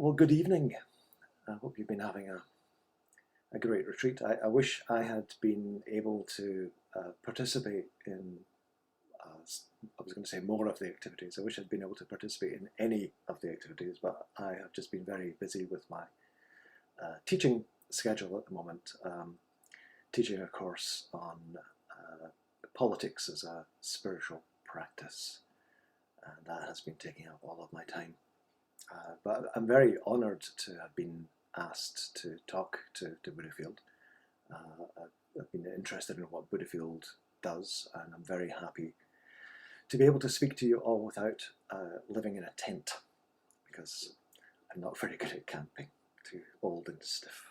Well, good evening. I hope you've been having a great retreat. I wish I had been able to participate in, I was going to say more of the activities. I wish I'd been able to participate in any of the activities, but I have just been very busy with my teaching schedule at the moment, teaching a course on politics as a spiritual practice, and that has been taking up all of my time. But I'm very honoured to have been asked to talk to Buddhafield. I've been interested in what Buddhafield does, and I'm very happy to be able to speak to you all without living in a tent, because I'm not very good at camping, too old and stiff.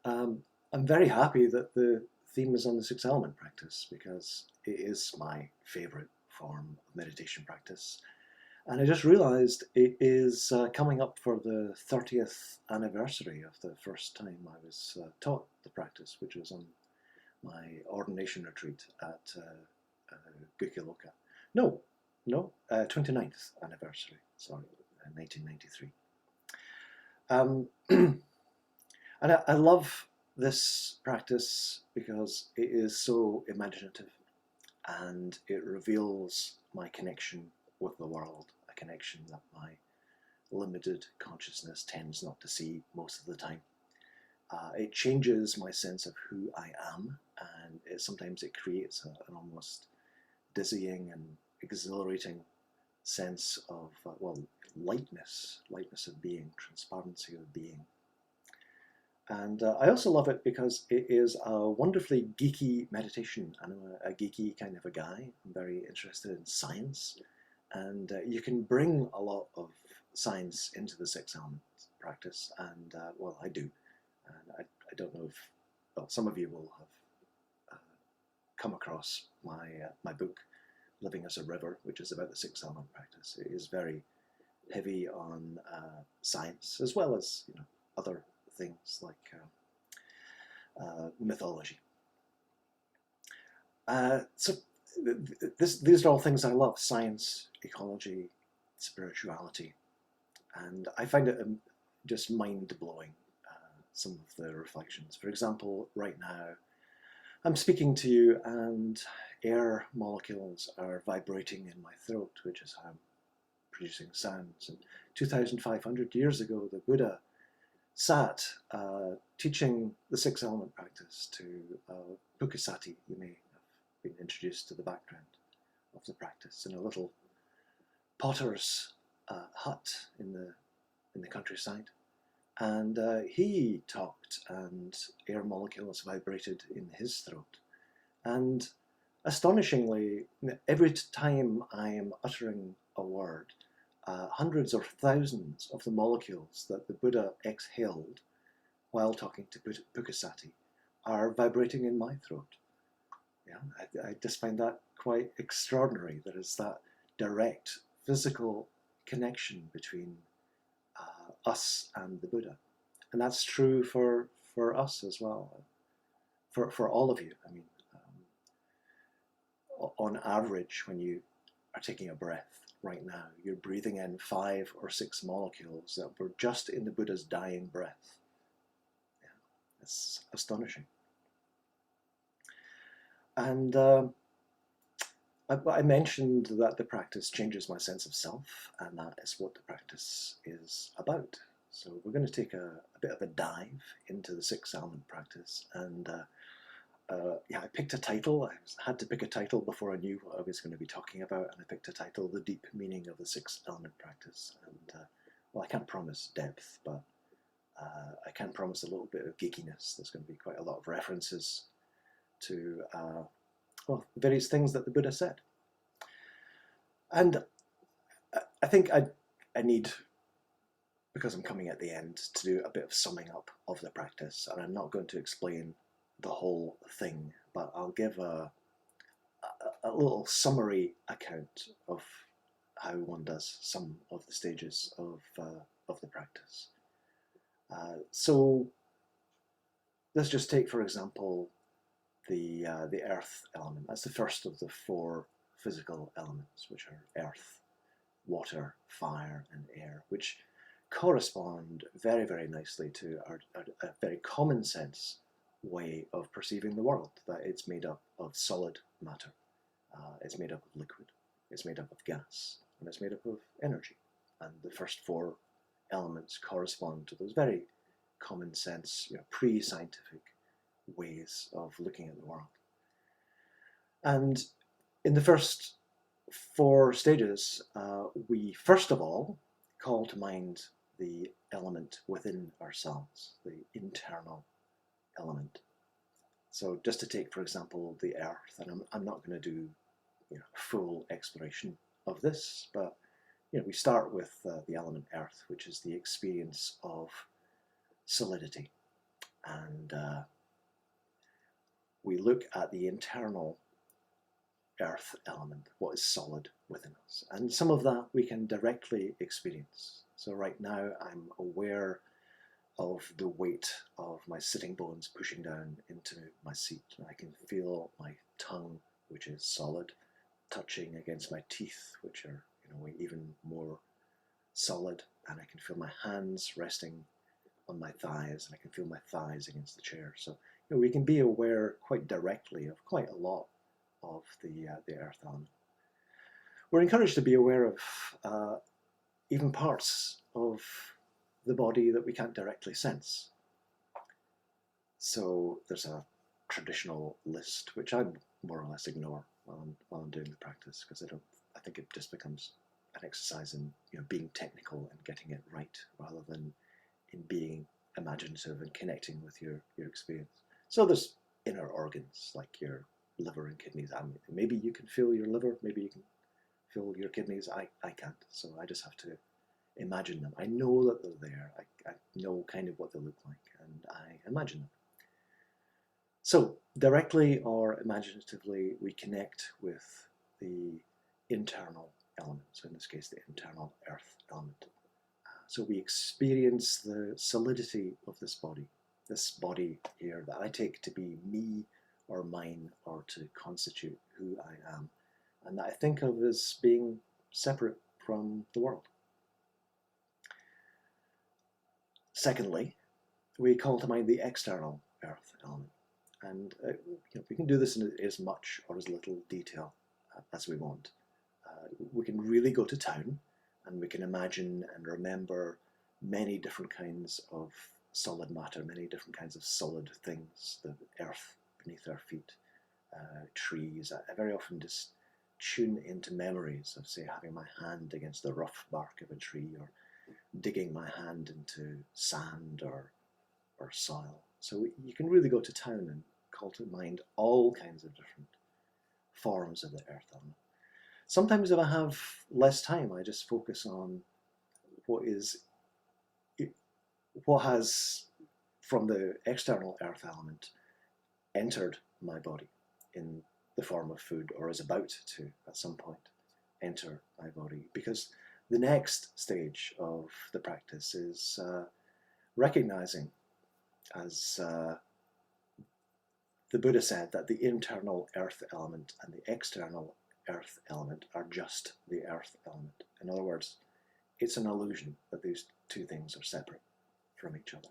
I'm very happy that the theme is on the six element practice, because it is my favourite form of meditation practice. And I just realised it is coming up for the 30th anniversary of the first time I was taught the practice, which was on my ordination retreat at Gukyaloka. No, 29th anniversary, sorry, 1993. And I love this practice because it is so imaginative and it reveals my connection with the world, a connection that my limited consciousness tends not to see most of the time. It changes my sense of who I am, and sometimes it creates an almost dizzying and exhilarating sense of, lightness of being, transparency of being. And I also love it because it is a wonderfully geeky meditation. I'm a geeky kind of a guy. I'm very interested in science. And you can bring a lot of science into the six element practice, and I do. And I don't know if some of you will have come across my book, Living as a River, which is about the six element practice. It is very heavy on science, as well as other things like mythology. These are all things I love: science, ecology, spirituality, and I find it just mind-blowing, some of the reflections. For example, right now I'm speaking to you and air molecules are vibrating in my throat, which is how I'm producing sounds. And 2,500 years ago, the Buddha sat teaching the six element practice to Pukkasati. You may been introduced to the background of the practice in a little potter's hut in the countryside, and he talked, and air molecules vibrated in his throat. And astonishingly, every time I am uttering a word, hundreds or thousands of the molecules that the Buddha exhaled while talking to Pukkasati are vibrating in my throat. Yeah, I just find that quite extraordinary. There is that direct physical connection between us and the Buddha, and that's true for us as well, for all of you. I mean, on average, when you are taking a breath right now, you're breathing in 5 or 6 molecules that were just in the Buddha's dying breath. Yeah, it's astonishing. And I mentioned that the practice changes my sense of self, and that is what the practice is about. So we're going to take a bit of a dive into the six element practice. And I picked a title. I had to pick a title before I knew what I was going to be talking about, and I picked a title, The Deep Meaning of the Six Element Practice. And I can't promise depth, but I can promise a little bit of geekiness. There's going to be quite a lot of references to various things that the Buddha said. And I think I need, because I'm coming at the end, to do a bit of summing up of the practice. And I'm not going to explain the whole thing, but I'll give a little summary account of how one does some of the stages of the practice. So let's just take, for example, the earth element. That's the first of the 4 physical elements, which are earth, water, fire, and air, which correspond very, very nicely to a very common sense way of perceiving the world, that it's made up of solid matter, it's made up of liquid, it's made up of gas, and it's made up of energy. And the first four elements correspond to those very common sense, pre-scientific ways of looking at the world. And in the first four stages, we first of all call to mind the element within ourselves, the internal element. So just to take, for example, the earth, and I'm not going to do full exploration of this, but we start with the element earth, which is the experience of solidity. And we look at the internal earth element, what is solid within us. And some of that we can directly experience. So right now I'm aware of the weight of my sitting bones pushing down into my seat. And I can feel my tongue, which is solid, touching against my teeth, which are even more solid. And I can feel my hands resting on my thighs, and I can feel my thighs against the chair. So we can be aware quite directly of quite a lot of the earth element. We're encouraged to be aware of even parts of the body that we can't directly sense. So there's a traditional list, which I more or less ignore while I'm doing the practice, because I think it just becomes an exercise in being technical and getting it right, rather than in being imaginative and connecting with your experience. So there's inner organs like your liver and kidneys. Maybe you can feel your liver, maybe you can feel your kidneys. I can't, so I just have to imagine them. I know that they're there. I know kind of what they look like, and I imagine them. So directly or imaginatively, we connect with the internal element. So in this case, the internal earth element. So we experience the solidity of this body here that I take to be me or mine, or to constitute who I am, and that I think of as being separate from the world. Secondly, we call to mind the external earth element. And we can do this in as much or as little detail as we want. We can really go to town, and we can imagine and remember many different kinds of solid matter, many different kinds of solid things, the earth beneath our feet, trees. I very often just tune into memories of, say, having my hand against the rough bark of a tree, or digging my hand into sand or soil. So you can really go to town and call to mind all kinds of different forms of the earth element. Sometimes if I have less time, I just focus on what has, from the external earth element, entered my body in the form of food, or is about to, at some point, enter my body. Because the next stage of the practice is recognizing, as the Buddha said, that the internal earth element and the external earth element are just the earth element. In other words, it's an illusion that these two things are separate from each other.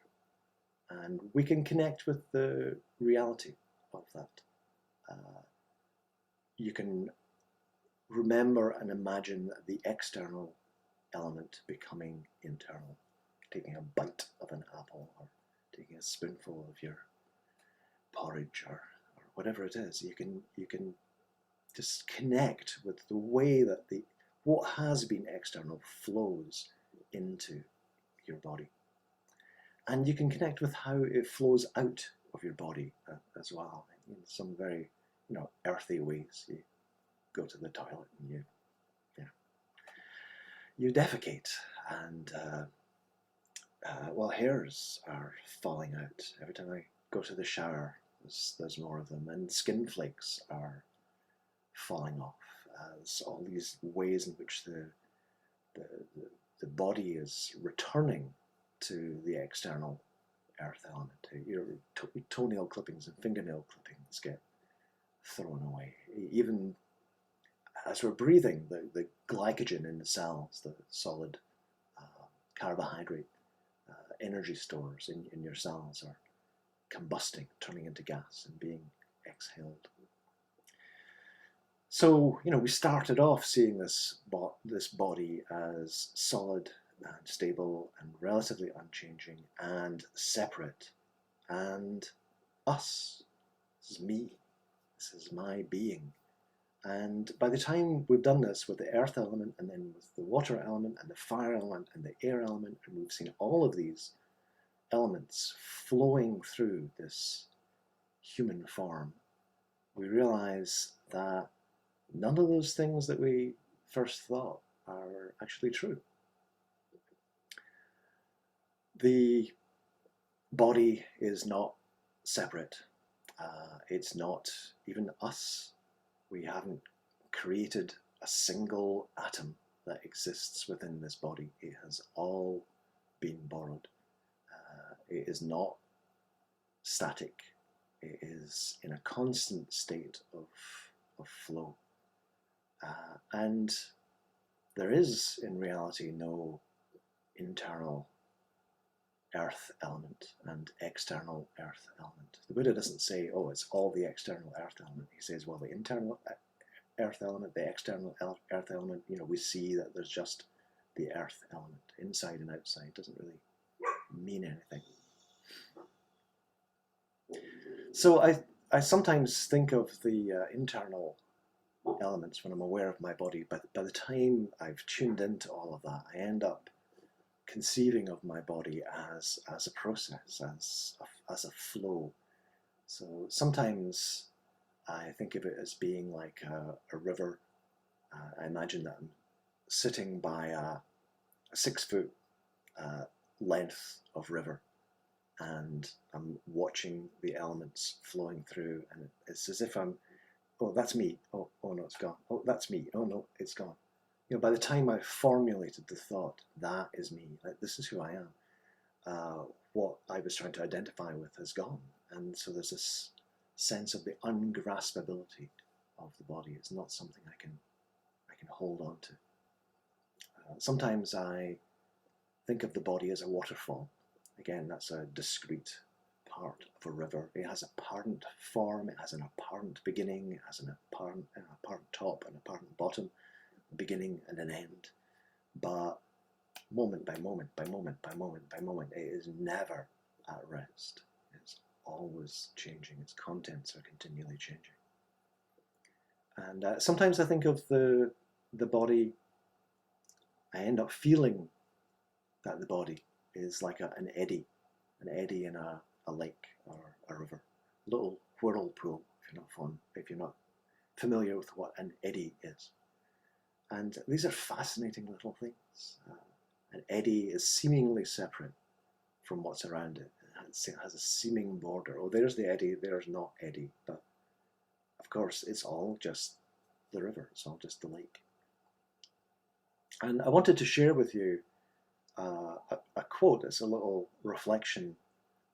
And we can connect with the reality of that. You can remember and imagine the external element becoming internal, taking a bite of an apple, or taking a spoonful of your porridge, or whatever it is. You can just connect with the way that what has been external flows into your body. And you can connect with how it flows out of your body as well, in some very earthy ways. You go to the toilet and you defecate, and hairs are falling out. Every time I go to the shower, there's more of them, and skin flakes are falling off, as all these ways in which the body is returning to the external earth element. Your toenail clippings and fingernail clippings get thrown away. Even as we're breathing, the glycogen in the cells, the solid carbohydrate energy stores in your cells are combusting, turning into gas and being exhaled. So, we started off seeing this body as solid and stable and relatively unchanging and separate, and us. This is me. This is my being. And by the time we've done this with the earth element, and then with the water element, and the fire element, and the air element, and we've seen all of these elements flowing through this human form, we realize that none of those things that we first thought are actually true. The body is not separate. It's not even us. We haven't created a single atom that exists within this body. It has all been borrowed. It is not static. It is in a constant state of flow. And there is, in reality, no internal earth element and external earth element. The Buddha doesn't say, oh, it's all the external earth element. He says, well, the internal earth element, the external earth element, we see that there's just the earth element, inside and outside. It doesn't really mean anything. So I sometimes think of the internal elements when I'm aware of my body, but by the time I've tuned into all of that, I end up conceiving of my body as a process, as a flow. So sometimes I think of it as being like a river. I imagine that I'm sitting by a 6-foot length of river, and I'm watching the elements flowing through, and it's as if I'm, oh, that's me. Oh no, it's gone. Oh, that's me. Oh no, it's gone. By the time I've formulated the thought, that is me, this is who I am, what I was trying to identify with has gone. And so there's this sense of the ungraspability of the body. It's not something I can hold on to. Sometimes I think of the body as a waterfall. Again, that's a discrete part of a river. It has a apparent form, it has an apparent beginning, it has an apparent top and apparent bottom, beginning and an end, but moment by moment by moment by moment by moment, it is never at rest. It's always changing. Its contents are continually changing. And sometimes I think of the body, I end up feeling that the body is like an eddy in a lake or a river, a little whirlpool, if you're not familiar with what an eddy is. And these are fascinating little things. An eddy is seemingly separate from what's around it. It has a seeming border. Oh, there's the eddy, there's not eddy. But of course, it's all just the river. It's all just the lake. And I wanted to share with you a quote. It's a little reflection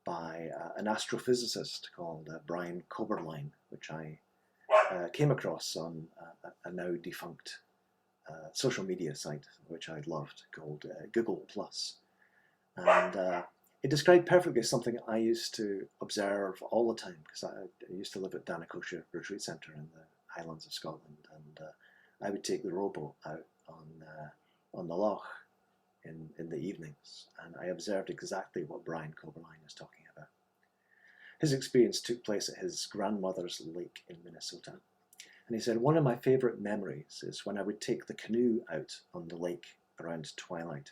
by an astrophysicist called Brian Coberline, which I came across on a now defunct social media site, which I loved, called Google+. And it described perfectly something I used to observe all the time, because I used to live at Danakosha Retreat Centre in the Highlands of Scotland, and I would take the rowboat out on the loch in the evenings, and I observed exactly what Brian Coberline is talking about. His experience took place at his grandmother's lake in Minnesota. And he said, one of my favourite memories is when I would take the canoe out on the lake around twilight.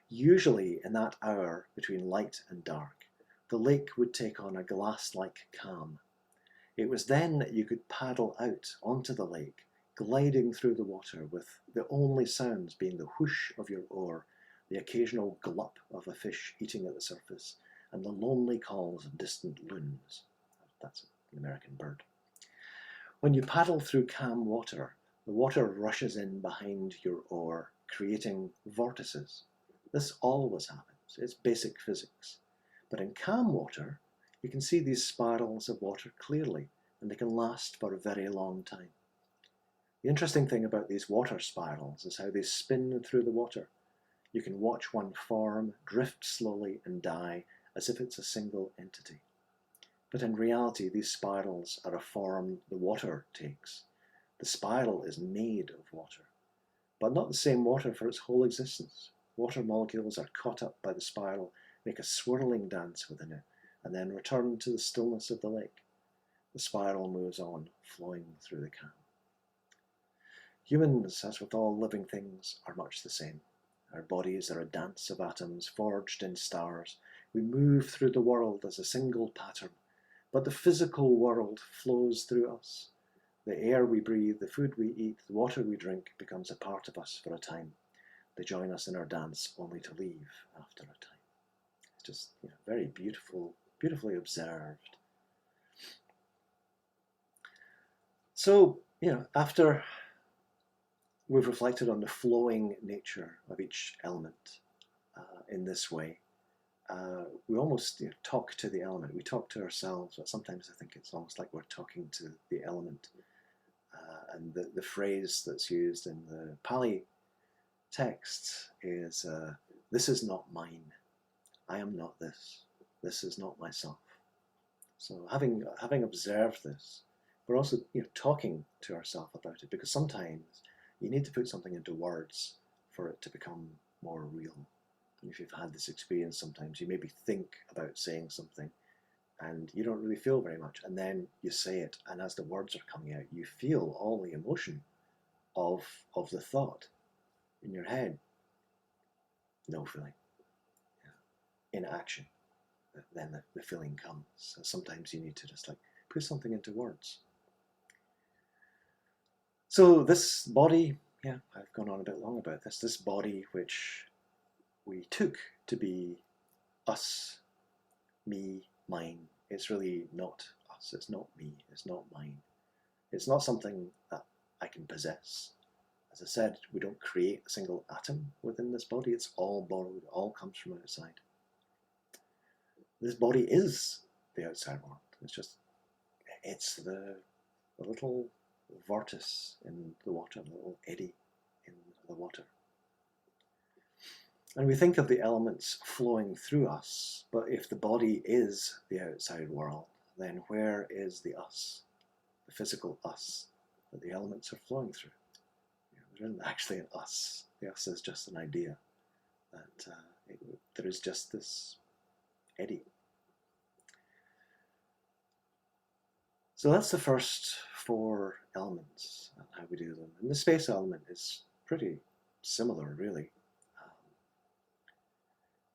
Usually in that hour between light and dark, the lake would take on a glass-like calm. It was then that you could paddle out onto the lake, gliding through the water with the only sounds being the whoosh of your oar, the occasional glup of a fish eating at the surface, and the lonely calls of distant loons. That's an American bird. When you paddle through calm water, the water rushes in behind your oar, creating vortices. This always happens. It's basic physics. But in calm water, you can see these spirals of water clearly, and they can last for a very long time. The interesting thing about these water spirals is how they spin through the water. You can watch one form drift slowly and die as if it's a single entity. But in reality, these spirals are a form the water takes. The spiral is made of water, but not the same water for its whole existence. Water molecules are caught up by the spiral, make a swirling dance within it, and then return to the stillness of the lake. The spiral moves on, flowing through the calm. Humans, as with all living things, are much the same. Our bodies are a dance of atoms forged in stars. We move through the world as a single pattern, but the physical world flows through us. The air we breathe, the food we eat, the water we drink becomes a part of us for a time. They join us in our dance only to leave after a time. It's just very beautiful, beautifully observed. So, after we've reflected on the flowing nature of each element in this way, we almost talk to the element. We talk to ourselves, but sometimes I think it's almost like we're talking to the element. And the phrase that's used in the Pali text is, this is not mine. I am not this. This is not myself. So having observed this, we're also talking to ourselves about it, because sometimes you need to put something into words for it to become more real. And if you've had this experience, sometimes you maybe think about saying something and you don't really feel very much, and then you say it, and as the words are coming out, you feel all the emotion of the thought in your head. No feeling. In action, then the feeling comes. So sometimes you need to just put something into words. So this body, I've gone on a bit long about this. This body which we took to be us, me, mine. It's really not us. It's not me. It's not mine. It's not something that I can possess. As I said, we don't create a single atom within this body. It's all borrowed. It all comes from outside. This body is the outside world. It's the little vortice in the water, the little eddy in the water. And we think of the elements flowing through us, but if the body is the outside world, then where is the us, the physical us that the elements are flowing through? There isn't actually an us. The us is just an idea that there is just this eddy. So that's the first 4 elements and how we do them. And the space element is pretty similar, really.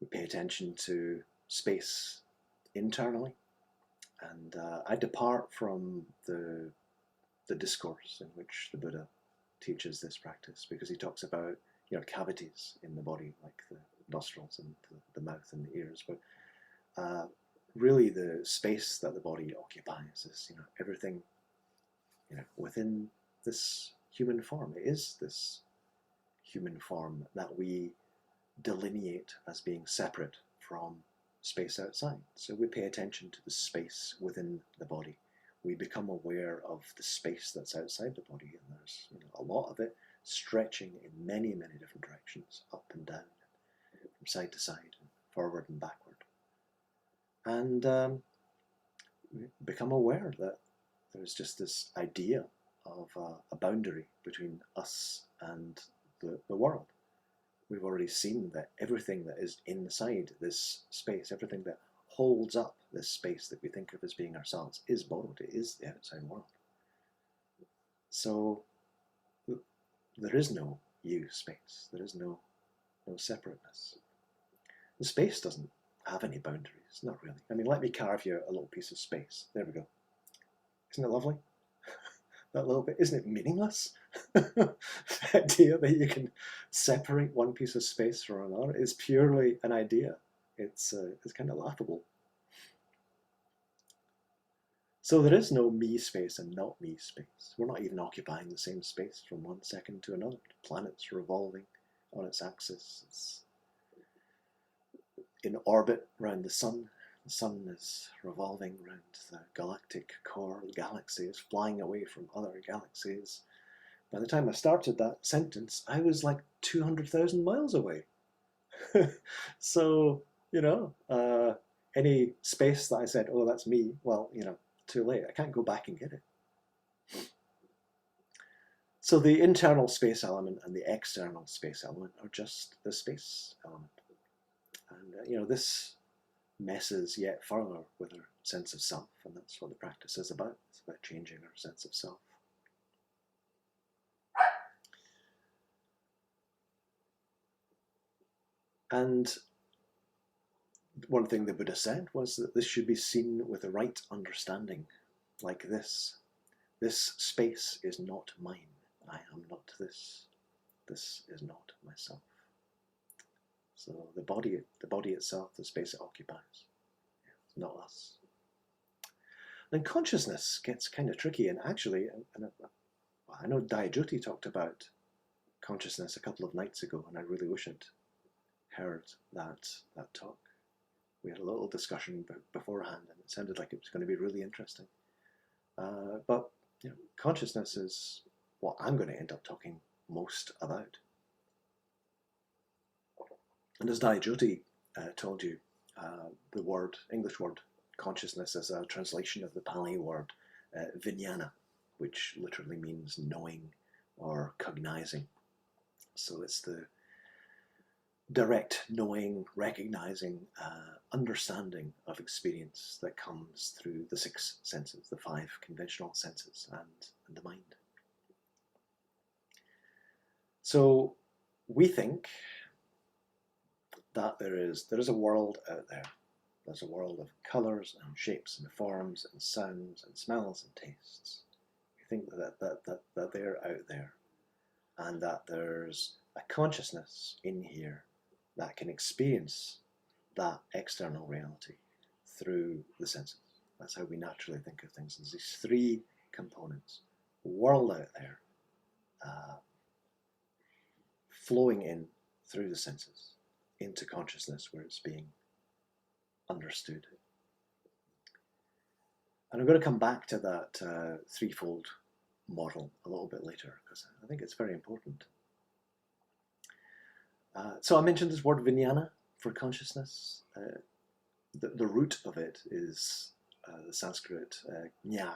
We pay attention to space internally, and I depart from the discourse in which the Buddha teaches this practice, because he talks about cavities in the body, like the nostrils and the mouth and the ears, but really the space that the body occupies is everything within this human form. It is this human form that we delineate as being separate from space outside. So we pay attention to the space within the body. We become aware of the space that's outside the body, and there's a lot of it stretching in many, many different directions, up and down, from side to side, and forward and backward. And we become aware that there's just this idea of a boundary between us and the world. We've already seen that everything that is inside this space, everything that holds up this space that we think of as being ourselves, is borrowed. It is the outside world. So there is no you space. There is no separateness. The space doesn't have any boundaries, not really. I mean, let me carve you a little piece of space. There we go. Isn't it lovely? That little bit, isn't it meaningless? The idea that you can separate one piece of space from another is purely an idea. It's kind of laughable. So there is no me space and not me space. We're not even occupying the same space from one second to another. The planet's revolving on its axis. It's in orbit around the sun. The sun is revolving around the galactic core. The galaxy is flying away from other galaxies. By the time I started that sentence, I was like 200,000 miles away. So, any space that I said, oh, that's me, well, too late. I can't go back and get it. So the internal space element and the external space element are just the space element. And, this messes yet further with our sense of self, and that's what the practice is about. It's about changing our sense of self. And one thing the Buddha said was that this should be seen with the right understanding, like this. This space is not mine. I am not this. This is not myself. So the body itself, the space it occupies, not us. Then consciousness gets kind of tricky, and actually, I know Dayajoti talked about consciousness a couple of nights ago, and I really wish I'd heard that talk. We had a little discussion beforehand, and it sounded like it was going to be really interesting. But consciousness is what I'm going to end up talking most about. And as Dayajoti told you, the English word consciousness is a translation of the Pali word vijnana, which literally means knowing or cognizing. So it's the direct knowing, recognizing, understanding of experience that comes through the 6 senses, the 5 conventional senses, and the mind. So we think that there is a world out there. There's a world of colours and shapes and forms and sounds and smells and tastes. We think that they're out there, and that there's a consciousness in here that can experience that external reality through the senses. That's how we naturally think of things. There's these 3 components. World out there, flowing in through the senses into consciousness where it's being understood. And I'm going to come back to that threefold model a little bit later, because I think it's very important. So I mentioned this word vijnana for consciousness. The root of it is the Sanskrit jna,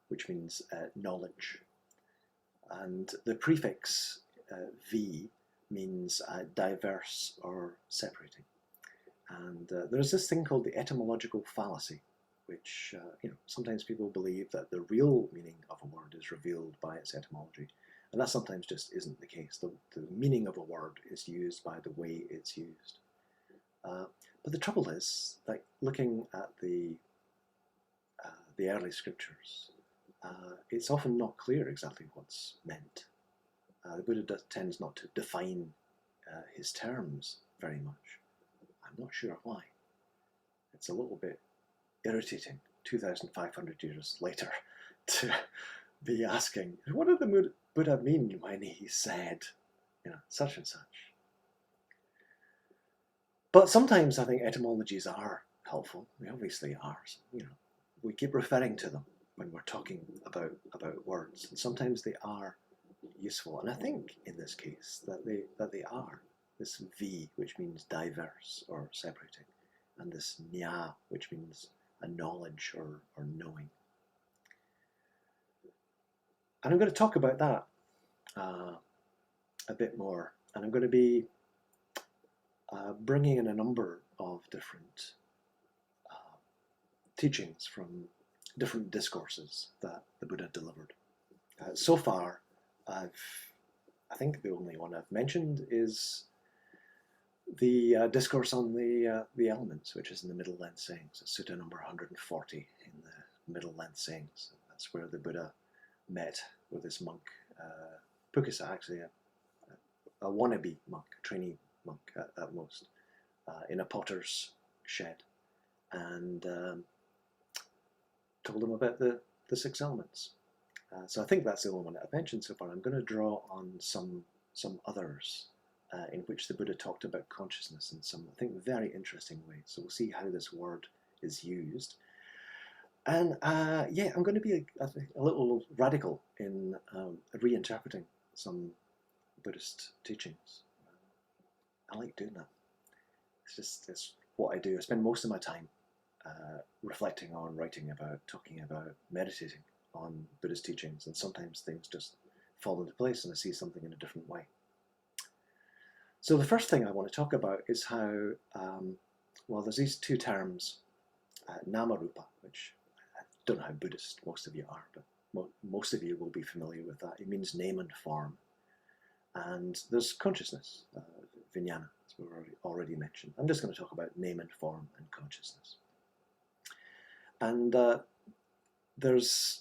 which means knowledge. And the prefix v means diverse or separating. And there's this thing called the etymological fallacy, which sometimes people believe that the real meaning of a word is revealed by its etymology. And that sometimes just isn't the case. The meaning of a word is used by the way it's used. But the trouble is, like looking at the early scriptures, it's often not clear exactly what's meant. The Buddha tends not to define his terms very much. I'm not sure why. It's a little bit irritating 2,500 years later to be asking, what did the Buddha mean when he said, such and such? But sometimes I think etymologies are helpful. They obviously are. We keep referring to them when we're talking about words, and sometimes they are useful. And I think in this case that they are. This V, which means diverse or separating, and this Nya, which means a knowledge or knowing. And I'm going to talk about that a bit more. And I'm going to be bringing in a number of different teachings from different discourses that the Buddha delivered. So far, I think the only one I've mentioned is the discourse on the elements, which is in the Middle Length Sayings, Sutta number 140 in the Middle Length Sayings. That's where the Buddha met with this monk, Pukisa, actually a wannabe monk, a trainee monk at most, in a potter's shed, and told him about the 6 elements. So I think that's the only one I've mentioned so far. I'm going to draw on some others in which the Buddha talked about consciousness in some, I think, very interesting ways. So we'll see how this word is used. And yeah, I'm going to be a little radical in reinterpreting some Buddhist teachings. I like doing that. it's what I do. I spend most of my time reflecting on, writing about, talking about, meditating on Buddha's teachings, and sometimes things just fall into place and I see something in a different way. So the first thing I want to talk about is how, well, there's these two terms, Namarupa, which I don't know how Buddhist most of you are, but most of you will be familiar with that. It means name and form. And there's consciousness, vijnana, as we already mentioned. I'm just going to talk about name and form and consciousness. And there's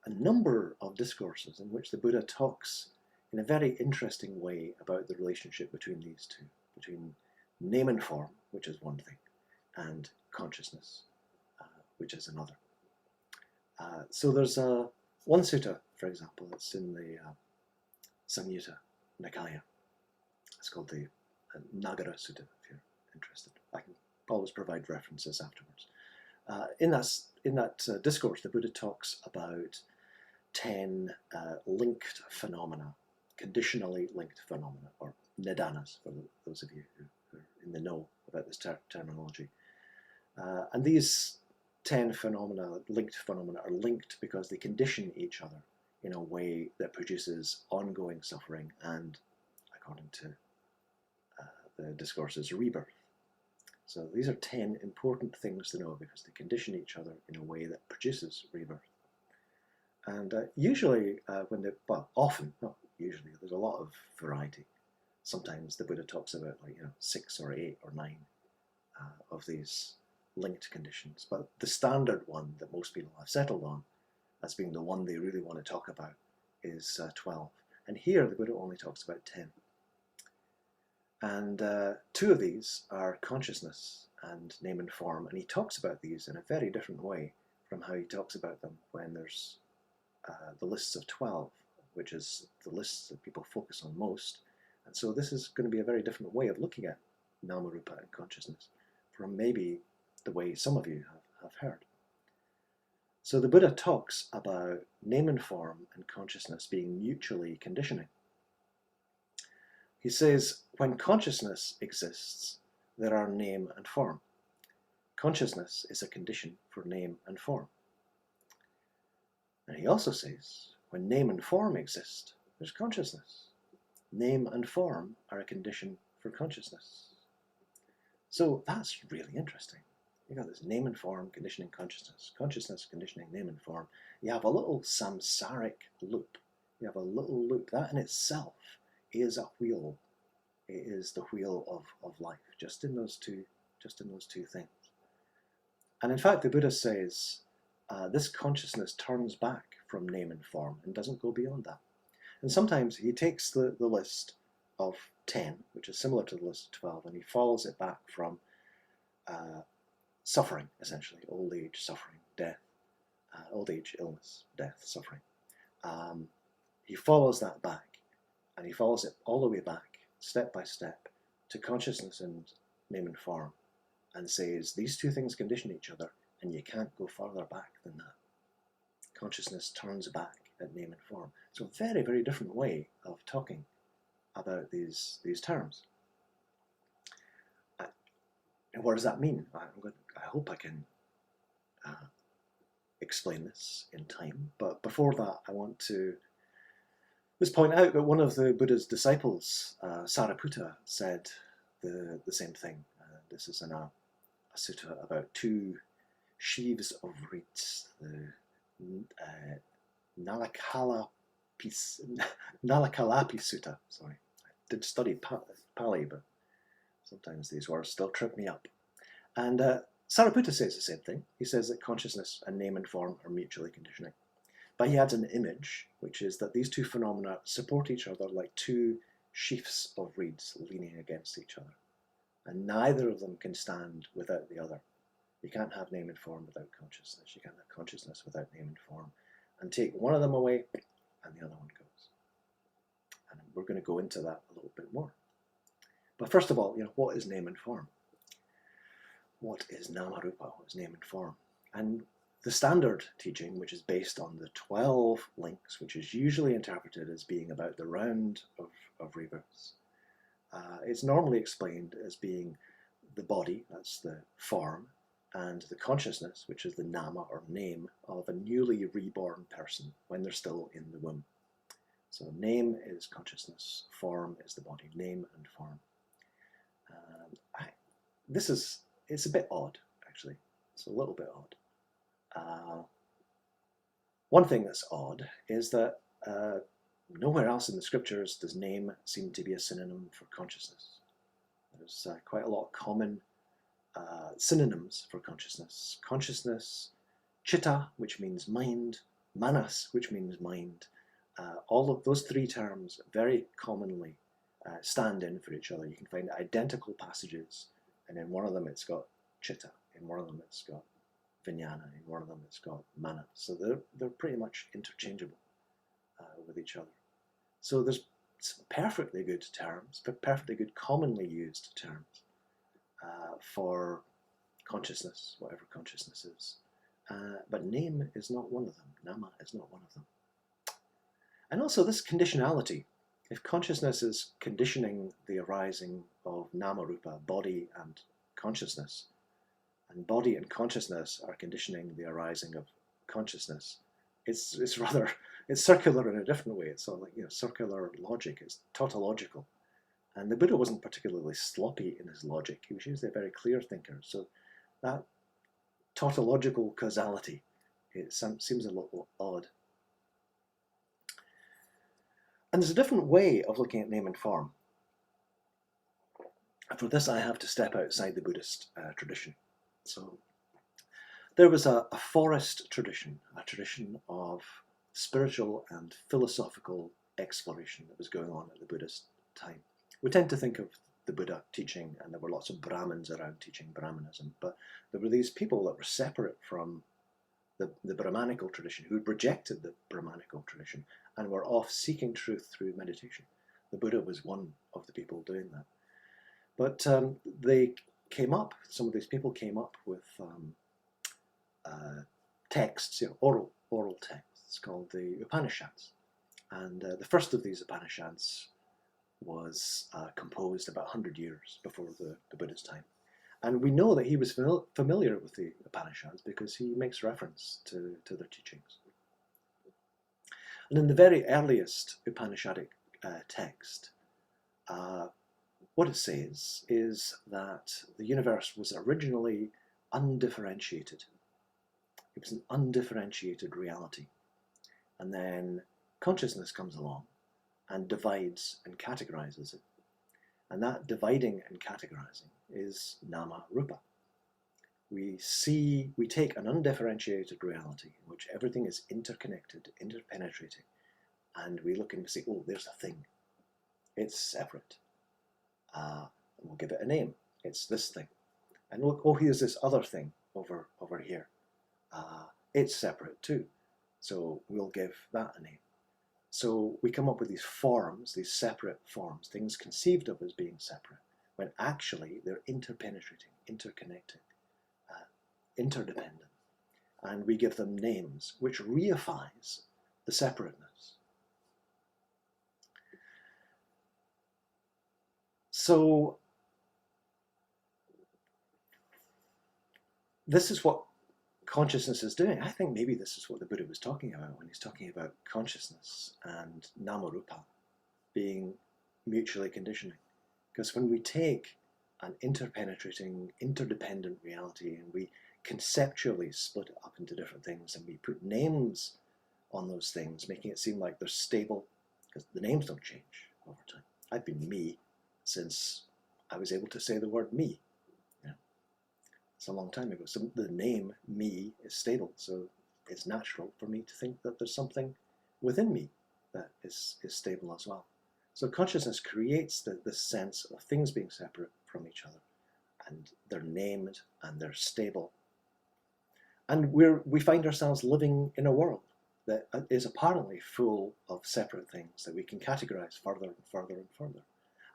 a number of discourses in which the Buddha talks in a very interesting way about the relationship between these two, between name and form, which is one thing, and consciousness, which is another. So there's one sutta, for example, that's in the Samyutta Nikaya. It's called the Nagara Sutta, if you're interested. I can always provide references afterwards. In that discourse, the Buddha talks about 10 linked phenomena, conditionally linked phenomena, or nidanas, for those of you who are in the know about this terminology. And these 10 linked phenomena, are linked because they condition each other in a way that produces ongoing suffering and, according to the discourses, rebirth. So these are 10 important things to know because they condition each other in a way that produces rebirth. And usually, often, not usually, there's a lot of variety. Sometimes the Buddha talks about 6 or 8 or 9 of these linked conditions. But the standard one that most people have settled on as being the one they really want to talk about is 12. And here the Buddha only talks about 10. And 2 of these are consciousness and name and form. And he talks about these in a very different way from how he talks about them when there's the lists of 12, which is the lists that people focus on most. And so this is going to be a very different way of looking at Namarupa and consciousness from maybe the way some of you have heard. So the Buddha talks about name and form and consciousness being mutually conditioning. He says, when consciousness exists, there are name and form. Consciousness is a condition for name and form. And he also says, when name and form exist, there's consciousness. Name and form are a condition for consciousness. So that's really interesting. You've got this name and form conditioning consciousness, consciousness conditioning name and form. You have a little samsaric loop. You have a little loop. That in itself is a wheel. It is the wheel of life, just in those two things. And in fact, the Buddha says, this consciousness turns back from name and form and doesn't go beyond that. And sometimes he takes the list of 10, which is similar to the list of 12, and he follows it back from suffering, essentially, old age, suffering, death, old age, illness, death, suffering. He follows that back, and he follows it all the way back, step by step, to consciousness and name and form, and says these two things condition each other, and you can't go farther back than that. Consciousness turns back at name and form. So a very, very different way of talking about these terms. And what does that mean? I hope I can explain this in time. But before that, I want to just point out that one of the Buddha's disciples, Sariputta, said the same thing. This is in a sutta about 2 sheaves of reeds, the Nalakalapi Sutta. Sorry, I did study Pali, but sometimes these words still trip me up. And Sariputta says the same thing. He says that consciousness and name and form are mutually conditioning. But he adds an image, which is that these two phenomena support each other like 2 sheaves of reeds leaning against each other. And neither of them can stand without the other. You can't have name and form without consciousness. You can't have consciousness without name and form. And take one of them away, and the other one goes. And we're going to go into that a little bit more. But first of all, what is name and form? What is Namarupa? What is name and form? And the standard teaching, which is based on the 12 links, which is usually interpreted as being about the round of rebirths, it's normally explained as being the body, that's the form, and the consciousness, which is the nama or name of a newly reborn person when they're still in the womb. So name is consciousness, form is the body, name and form. It's a bit odd, actually. It's a little bit odd. One thing that's odd is that nowhere else in the scriptures does name seem to be a synonym for consciousness. There's quite a lot of common synonyms for consciousness. Consciousness, chitta, which means mind, manas, which means mind. All of those three terms very commonly stand in for each other. You can find identical passages, and in one of them it's got chitta, in one of them it's got vijnana, in one of them it's got mana. So they're pretty much interchangeable with each other. So there's some perfectly good terms, but perfectly good commonly used terms for consciousness, whatever consciousness is. But name is not one of them. Nama is not one of them. And also this conditionality. If consciousness is conditioning the arising of nama rupa, body and consciousness, and body and consciousness are conditioning the arising of consciousness, it's circular in a different way. It's sort of like, circular logic. It's tautological. And the Buddha wasn't particularly sloppy in his logic. He was usually a very clear thinker. So that tautological causality, it seems a little odd. And there's a different way of looking at name and form. For this, I have to step outside the Buddhist tradition. So there was a forest tradition, a tradition of spiritual and philosophical exploration that was going on at the Buddhist time. We tend to think of the Buddha teaching, and there were lots of Brahmins around teaching Brahmanism, but there were these people that were separate from the Brahmanical tradition, who rejected the Brahmanical tradition and were off seeking truth through meditation. The Buddha was one of the people doing that. But they came up, some of these people came up with texts, oral texts called the Upanishads. And the first of these Upanishads was composed about 100 years before the Buddha's time. And we know that he was familiar with the Upanishads because he makes reference to their teachings. And in the very earliest Upanishadic text, what it says is that the universe was originally undifferentiated. It was an undifferentiated reality. And then consciousness comes along and divides and categorizes it. And that dividing and categorizing is nama rupa. We take an undifferentiated reality in which everything is interconnected, interpenetrating, and we look and we say, oh, there's a thing. It's separate. And we'll give it a name. It's this thing. And look, oh, here's this other thing over here. It's separate too. So we'll give that a name. So we come up with these forms, these separate forms, things conceived of as being separate, when actually they're interpenetrating, interconnected, interdependent. And we give them names, which reifies the separateness. So this is what consciousness is doing. I think maybe this is what the Buddha was talking about when he's talking about consciousness and namarupa being mutually conditioning. Because when we take an interpenetrating, interdependent reality and we conceptually split it up into different things and we put names on those things, making it seem like they're stable, because the names don't change over time. I've been me since I was able to say the word me. It's a long time ago. So the name me is stable, so it's natural for me to think that there's something within me that is stable as well. So consciousness creates this sense of things being separate from each other, and they're named and they're stable. And we find ourselves living in a world that is apparently full of separate things that we can categorize further and further and further.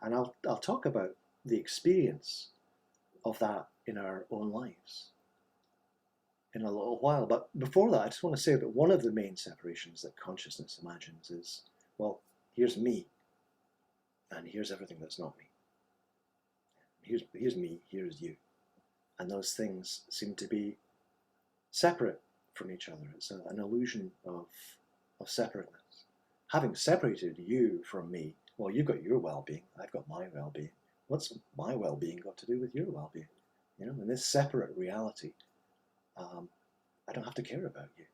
And I'll talk about the experience of that in our own lives in a little while. But before that, I just want to say that one of the main separations that consciousness imagines is, well, here's me, and here's everything that's not me. Here's me, here's you. And those things seem to be separate from each other. It's an illusion of separateness. Having separated you from me, well, you've got your well-being, I've got my well-being. What's my well-being got to do with your well-being? You know, in this separate reality, I don't have to care about you.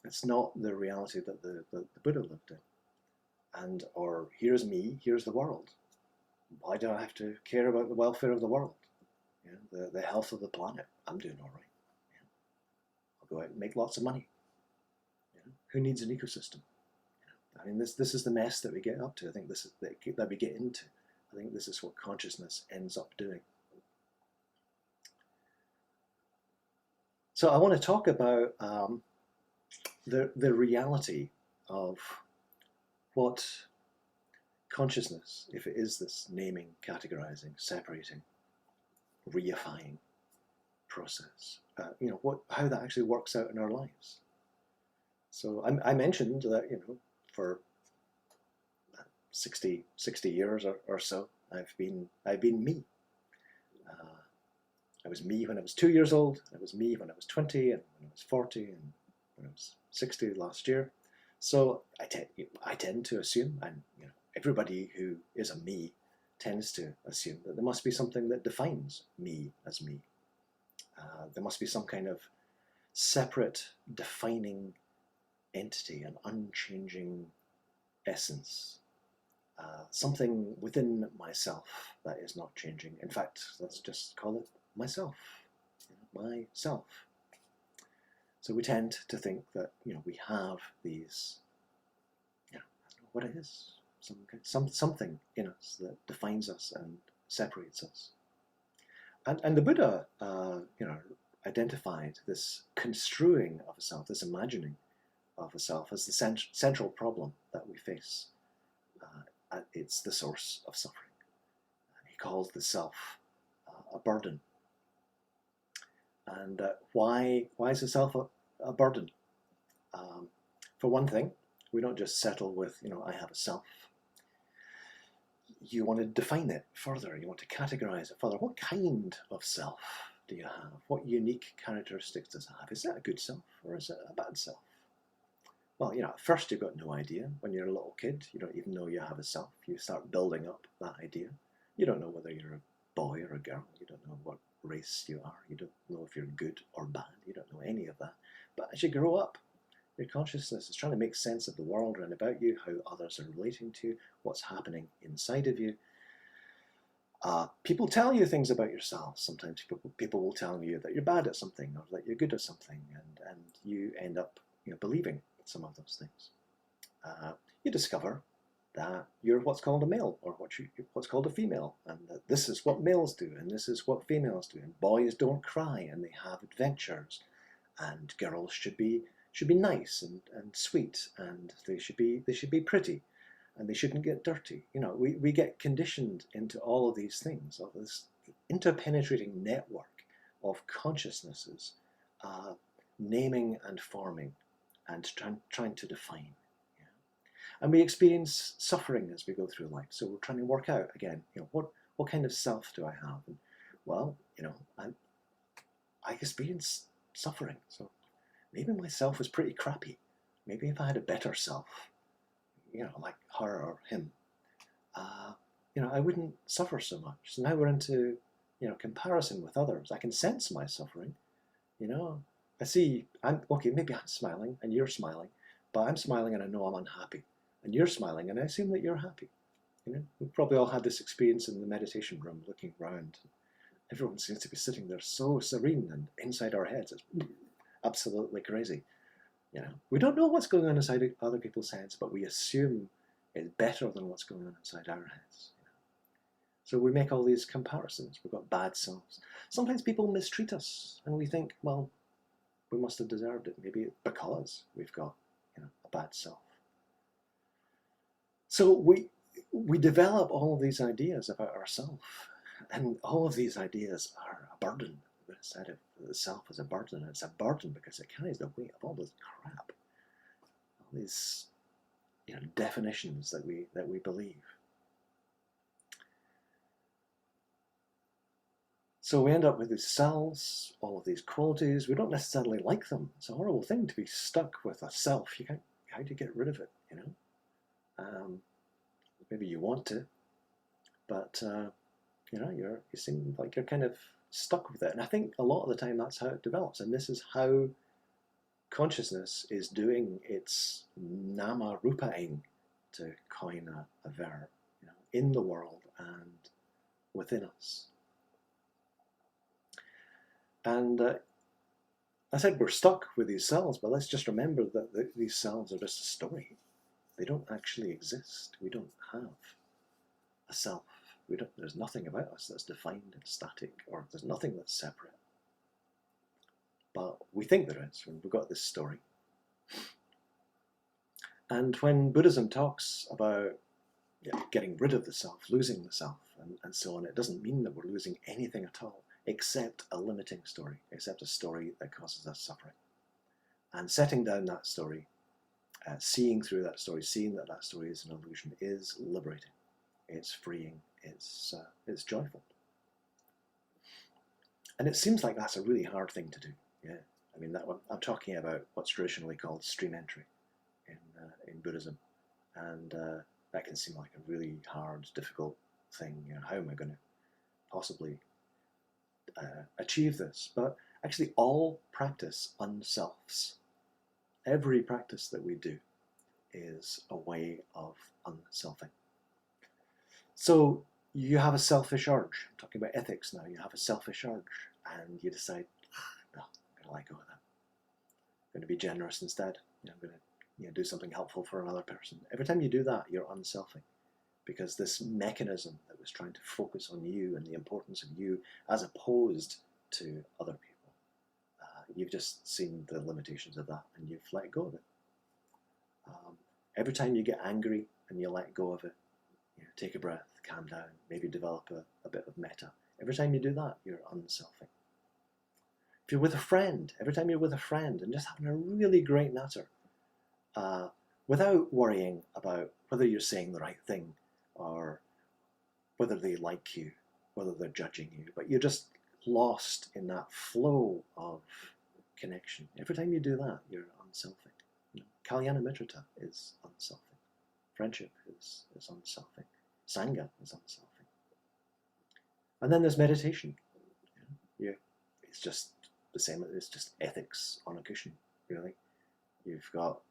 It's not the reality that the Buddha lived in. And, or here's me, here's the world. Why do I have to care about the welfare of the world? You know, the health of the planet. I'm doing all right. You know, I'll go out and make lots of money. You know, who needs an ecosystem? You know, I mean, this is the mess that we get up to. I think this is that we get into. I think this is what consciousness ends up doing. So I want to talk about the reality of what consciousness, if it is this naming, categorizing, separating, reifying process, you know, how that actually works out in our lives. So I mentioned that, you know, for 60 years or so, I've been me. I was me when I was 2 years old. I was me when I was 20, and when I was 40, and when I was 60 last year. So I tend to assume, and you know, everybody who is a me tends to assume that there must be something that defines me as me. There must be some kind of separate, defining entity, an unchanging essence, something within myself that is not changing. In fact, let's just call it myself, you know, myself. So we tend to think that, you know, we have these, you know, I don't know what it is, something in us that defines us and separates us. And the Buddha, you know, identified this construing of a self, this imagining of a self, as the central problem that we face. It's the source of suffering. He calls the self a burden. And why is the self a burden? For one thing, we don't just settle with, you know, I have a self. You want to define it further. You want to categorize it further. What kind of self do you have? What unique characteristics does it have? Is that a good self or is it a bad self? Well, you know, at first you've got no idea. When you're a little kid, you don't even know you have a self. You start building up that idea. You don't know whether you're a boy or a girl. You don't know what race you are. You don't know if you're good or bad. You don't know any of that. But as you grow up, your consciousness is trying to make sense of the world around about you, how others are relating to you, what's happening inside of you. People tell you things about yourself. Sometimes people will tell you that you're bad at something or that you're good at something, and you end up, you know, believing some of those things. You discover that you're what's called a male, or what's called a female, and that this is what males do, and this is what females do, and boys don't cry, and they have adventures, and girls should be nice and sweet, and they should be pretty, and they shouldn't get dirty. You know, we get conditioned into all of these things, of this interpenetrating network of consciousnesses, naming and forming, and trying to define. Yeah. And we experience suffering as we go through life. So we're trying to work out again, you know, what kind of self do I have? And, well, you know, I experience suffering. So maybe my self was pretty crappy. Maybe if I had a better self, you know, like her or him, you know, I wouldn't suffer so much. So now we're into, you know, comparison with others. I can sense my suffering, you know. I see, okay, maybe I'm smiling and you're smiling, but I'm smiling and I know I'm unhappy. And you're smiling and I assume that you're happy. You know, we've probably all had this experience in the meditation room, looking around. Everyone seems to be sitting there so serene, and inside our heads it's absolutely crazy. You know, we don't know what's going on inside other people's heads, but we assume it's better than what's going on inside our heads. You know? So we make all these comparisons. We've got bad selves. Sometimes people mistreat us, and we think, well, we must have deserved it. Maybe because we've got, you know, a bad self. So we develop all of these ideas about ourselves, and all of these ideas are a burden. We said the self is a burden. It's a burden because it carries the weight of all this crap, all these, you know, definitions that we believe. So we end up with these selves, all of these qualities. We don't necessarily like them. It's a horrible thing to be stuck with a self. You can't. How do you get rid of it? You know. Maybe you want to, but you know, you seem like you're kind of stuck with it. And I think a lot of the time that's how it develops. And this is how consciousness is doing its nama rupaing, to coin a verb, you know, in the world and within us. And I said we're stuck with these cells, but let's just remember that these cells are just a story. They don't actually exist. We don't have a self. There's nothing about us that's defined and static, or there's nothing that's separate. But we think there is when we've got this story. And when Buddhism talks about getting rid of the self, losing the self, and so on, it doesn't mean that we're losing anything at all, except a limiting story, except a story that causes us suffering. And setting down that story, seeing through that story, seeing that that story is an illusion, is liberating. It's freeing. It's joyful. And it seems like that's a really hard thing to do. Yeah, I mean, I'm talking about what's traditionally called stream entry in Buddhism, and that can seem like a really hard, difficult thing. You know, how am I going to possibly achieve this? But actually, all practice unselfs. Every practice that we do is a way of unselfing. So you have a selfish urge. I'm talking about ethics now. You have a selfish urge, and you decide, no, I'm going to let go of that. I'm going to be generous instead. I'm going to do something helpful for another person. Every time you do that, you're unselfing, because this mechanism that was trying to focus on you and the importance of you as opposed to other people, you've just seen the limitations of that and you've let go of it. Every time you get angry and you let go of it, take a breath, calm down, maybe develop a bit of metta. Every time you do that, you're unselfing. If you're with a friend, every time you're with a friend and just having a really great natter, without worrying about whether you're saying the right thing or whether they like you, whether they're judging you, but you're just lost in that flow of connection. Every time you do that, you're unselfing. Kalyana mitrata is unselfing. Friendship is unselfing. Sangha is unselfing. And then there's meditation. It's just the same. It's just ethics on a cushion, really. You've got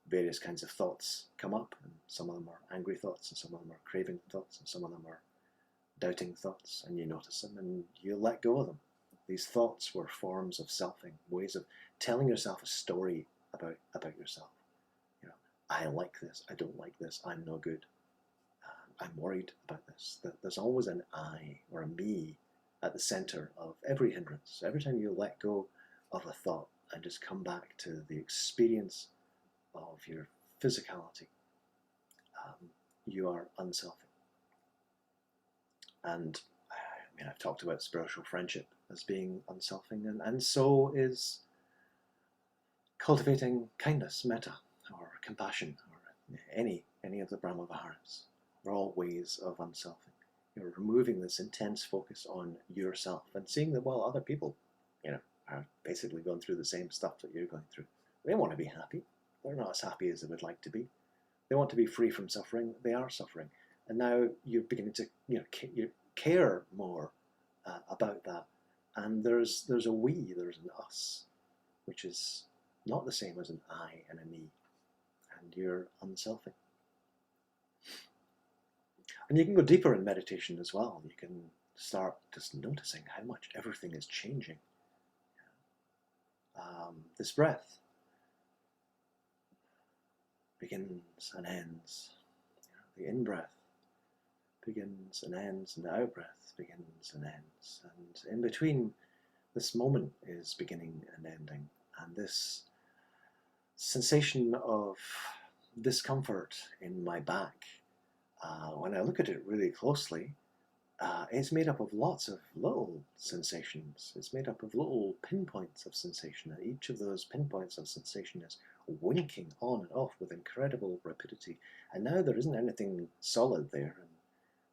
various kinds of thoughts come up, and some of them are angry thoughts, and some of them are craving thoughts, and some of them are doubting thoughts, and you notice them and you let go of them. These thoughts were forms of selfing, ways of telling yourself a story about yourself. I like this, I don't like this, I'm no good, I'm worried about this. There's always an I or a me at the center of every hindrance. Every time you let go of a thought and just come back to the experience of your physicality, you are unselfing. And I mean, I've talked about spiritual friendship as being unselfing, and so is cultivating kindness, metta, or compassion, or any of the Brahma Viharas. They're all ways of unselfing. You're removing this intense focus on yourself and seeing that, well, other people, are basically going through the same stuff that you're going through. They want to be happy. They're not as happy as they would like to be. They want to be free from suffering. They are suffering. And now you're beginning to, you care more about that. And there's a we, there's an us, which is not the same as an I and a me. And you're unselfing. And you can go deeper in meditation as well. You can start just noticing how much everything is changing. This breath begins and ends. The in-breath begins and ends, and the out-breath begins and ends. And in between, this moment is beginning and ending. And this sensation of discomfort in my back, when I look at it really closely, it's made up of lots of little sensations. It's made up of little pinpoints of sensation, and each of those pinpoints of sensation is winking on and off with incredible rapidity. And now there isn't anything solid there. And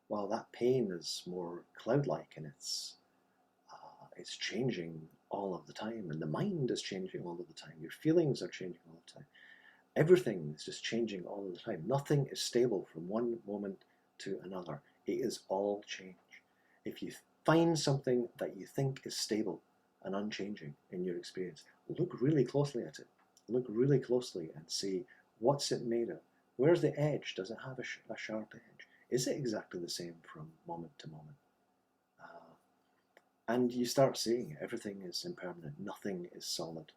while that pain is more cloud-like in its is changing all of the time, and the mind is changing all of the time. Your feelings are changing all the time. Everything is just changing all of the time. Nothing is stable from one moment to another. It is all change. If you find something that you think is stable and unchanging in your experience, look really closely at it. Look really closely and see, what's it made of? Where's the edge? Does it have a sharp edge? Is it exactly the same from moment to moment? And you start seeing everything is impermanent. Nothing is solid.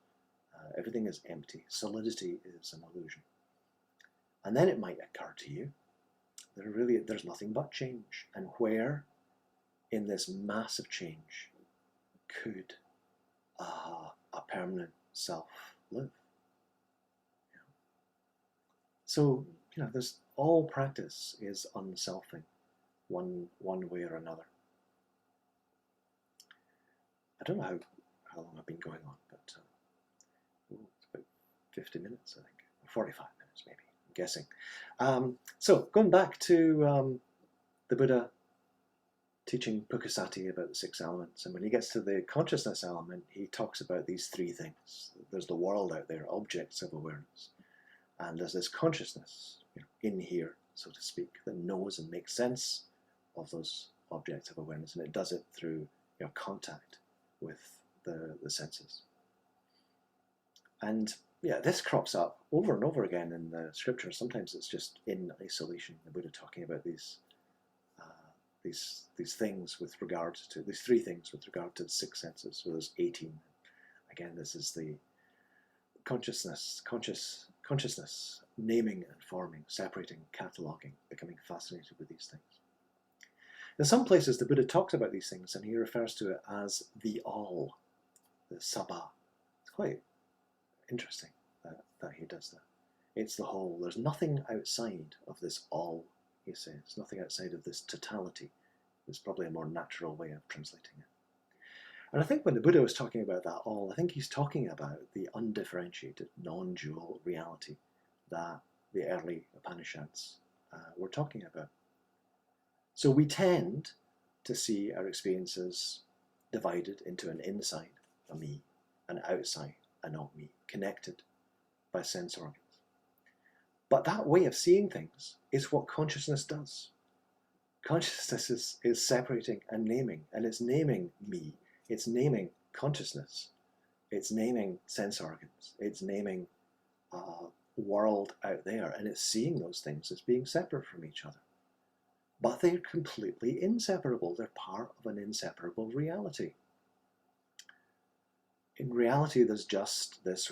Everything is empty. Solidity is an illusion. And then it might occur to you that there's nothing but change. And where in this massive change could a permanent self live? So, there's all practice is unselfing, one way or another. I don't know how long I've been going on, but it's about 50 minutes, I think, or 45 minutes maybe, I'm guessing. So going back to the Buddha teaching Pukasati about the 6 elements, and when he gets to the consciousness element, he talks about these 3 things. There's the world out there, objects of awareness, and there's this consciousness in here, so to speak, that knows and makes sense of those objects of awareness, and it does it through contact with the senses. And this crops up over and over again in the scriptures. Sometimes it's just in isolation, the Buddha talking about these things with regard to these 3 things with regard to the 6 senses. So there's 18. Again, this is the consciousness, naming and forming, separating, cataloguing, becoming fascinated with these things. In some places, the Buddha talks about these things and he refers to it as the all, the sabha. It's quite interesting that he does that. It's the whole. There's nothing outside of this all, he says. Nothing outside of this totality. It's probably a more natural way of translating it. And I think when the Buddha was talking about that all, I think he's talking about the undifferentiated, non-dual reality that the early Upanishads were talking about. So we tend to see our experiences divided into an inside, a me, an outside, a not me, connected by sense organs. But that way of seeing things is what consciousness does. Consciousness is separating and naming, and it's naming me, it's naming consciousness, it's naming sense organs, it's naming world out there, and it's seeing those things as being separate from each other. But they're completely inseparable. They're part of an inseparable reality. In reality, there's just this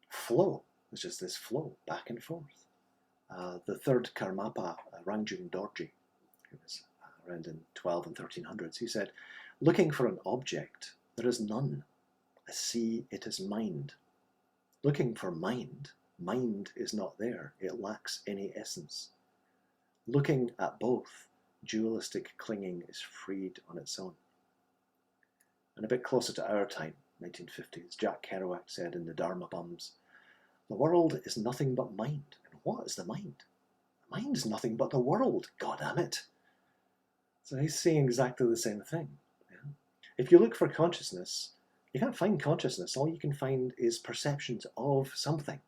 flow. There's just this flow back and forth. The 3rd Karmapa, Rangjung Dorji, who was around in 12 and 1300s, he said, looking for an object, there is none. I see it is mind. Looking for mind, mind is not there. It lacks any essence. Looking at both, dualistic clinging is freed on its own. And a bit closer to our time, 1950s, Jack Kerouac said in the Dharma Bums, the world is nothing but mind. And what is the mind? The mind is nothing but the world, God damn it. So he's saying exactly the same thing. Yeah? If you look for consciousness, you can't find consciousness. All you can find is perceptions of something,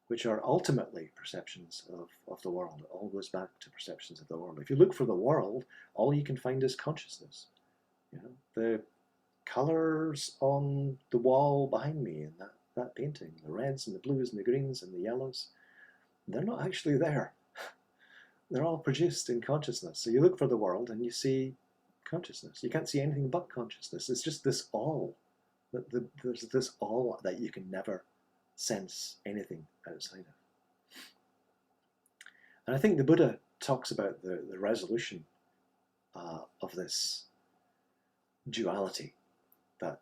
which are ultimately perceptions of the world. It all goes back to perceptions of the world. If you look for the world, all you can find is consciousness. The colours on the wall behind me in that painting, the reds and the blues and the greens and the yellows, they're not actually there. They're all produced in consciousness. So you look for the world and you see consciousness. You can't see anything but consciousness. It's just this all. There's this all that you can never sense anything outside of. And I think the Buddha talks about the resolution of this duality that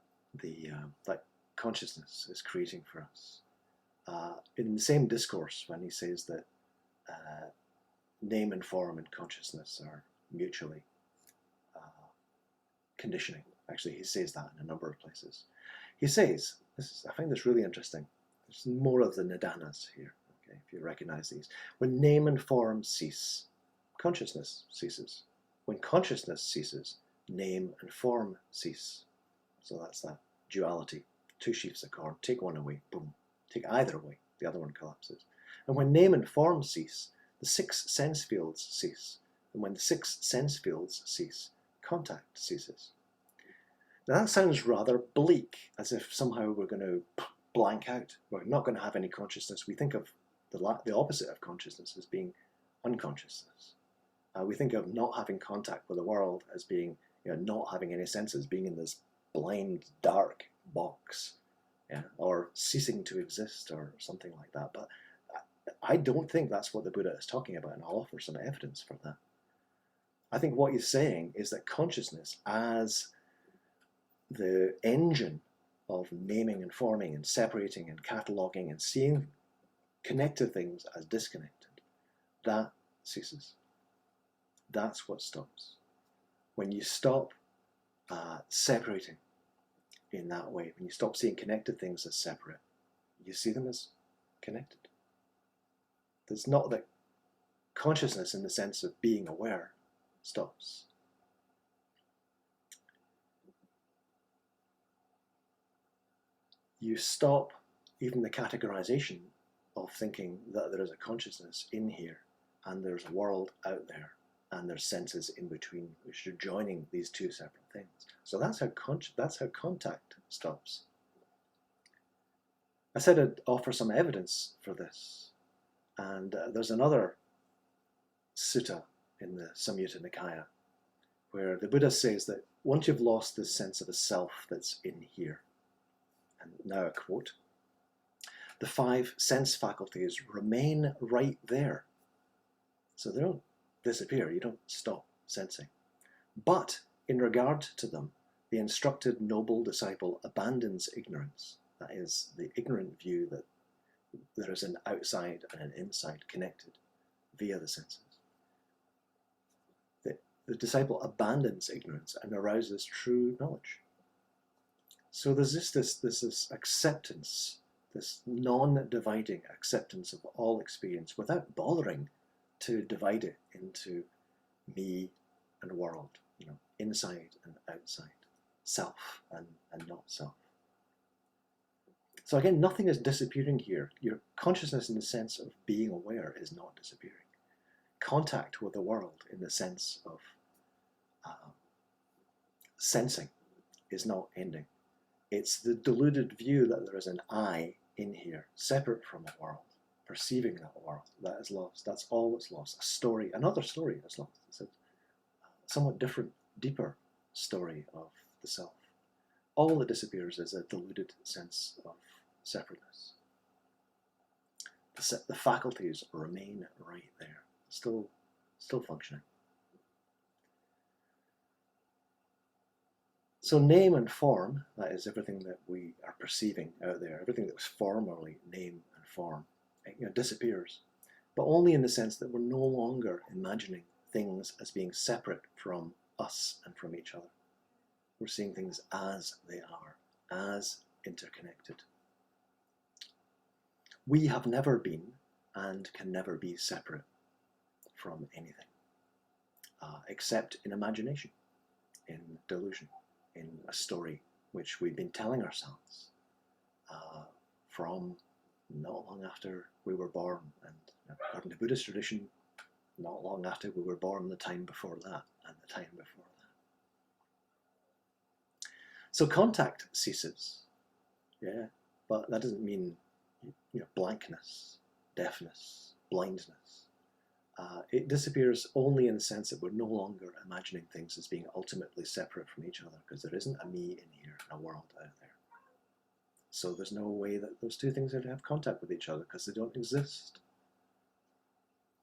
that consciousness is creating for us. In the same discourse, when he says that name and form and consciousness are mutually conditioning. Actually, he says that in a number of places. He says, I find this really interesting. There's more of the nidanas here, okay, if you recognize these. When name and form cease, consciousness ceases. When consciousness ceases, name and form cease. So that's that duality. Two sheaves of corn, take one away, boom. Take either away, the other one collapses. And when name and form cease, the 6 sense fields cease. And when the 6 sense fields cease, contact ceases. Now that sounds rather bleak, as if somehow we're going to blank out. We're not going to have any consciousness. We think of the opposite of consciousness as being unconsciousness. We think of not having contact with the world as being, not having any senses, being in this blind, dark box, or ceasing to exist or something like that. But I don't think that's what the Buddha is talking about, and I'll offer some evidence for that. I think what he's saying is that consciousness as the engine of naming and forming and separating and cataloguing and seeing connected things as disconnected, that ceases. That's what stops. When you stop separating in that way, when you stop seeing connected things as separate, you see them as connected. There's not that consciousness in the sense of being aware stops. You stop even the categorization of thinking that there is a consciousness in here and there's a world out there and there's senses in between which are joining these two separate things. So that's how contact stops. I said I'd offer some evidence for this, and there's another sutta in the Samyutta Nikaya where the Buddha says that once you've lost this sense of a self that's in here, and now a quote, the 5 sense faculties remain right there. So they don't disappear, you don't stop sensing. But in regard to them, the instructed noble disciple abandons ignorance. That is, the ignorant view that there is an outside and an inside connected via the senses. The disciple abandons ignorance and arouses true knowledge. So there's this acceptance, this non-dividing acceptance of all experience without bothering to divide it into me and world, inside and outside, self and not self. So again, nothing is disappearing here. Your consciousness in the sense of being aware is not disappearing. Contact with the world in the sense of sensing is not ending. It's the deluded view that there is an I in here, separate from the world, perceiving that world, that is lost. That's all that's lost. A story, another story is lost. It's a somewhat different, deeper story of the self. All that disappears is a deluded sense of separateness. The faculties remain right there, still functioning. So name and form, that is everything that we are perceiving out there, everything that was formerly name and form, disappears. But only in the sense that we're no longer imagining things as being separate from us and from each other. We're seeing things as they are, as interconnected. We have never been and can never be separate from anything, except in imagination, in delusion, in a story which we've been telling ourselves from not long after we were born, and according to Buddhist tradition, not long after we were born, the time before that, and the time before that. So contact ceases, but that doesn't mean blankness, deafness, blindness. It disappears only in the sense that we're no longer imagining things as being ultimately separate from each other, because there isn't a me in here and a world out there. So there's no way that those two things are to have contact with each other, because they don't exist.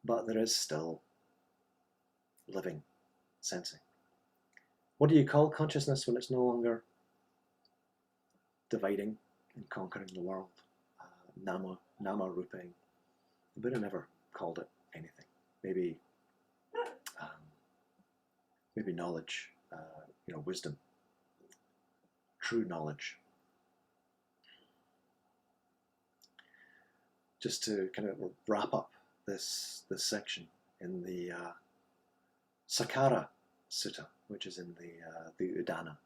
But there is still living, sensing. What do you call consciousness when it's no longer dividing and conquering the world? Nama rupang. The Buddha never called it anything. Maybe knowledge, wisdom, true knowledge. Just to kind of wrap up this section, in the Sakara Sutta, which is in the Udana.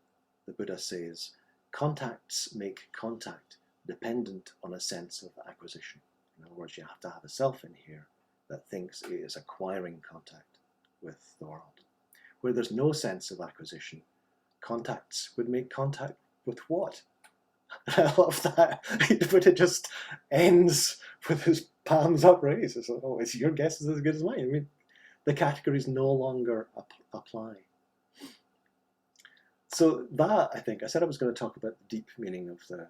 The Buddha says, contacts make contact dependent on a sense of acquisition. In other words, you have to have a self in here that thinks it is acquiring contact with the world. Where there's no sense of acquisition, contacts would make contact with what? I love that. But it just ends with his palms upraised. It's like, oh, it's your guess is as good as mine. I mean, the categories no longer apply. So that, I think, I said I was going to talk about the deep meaning of the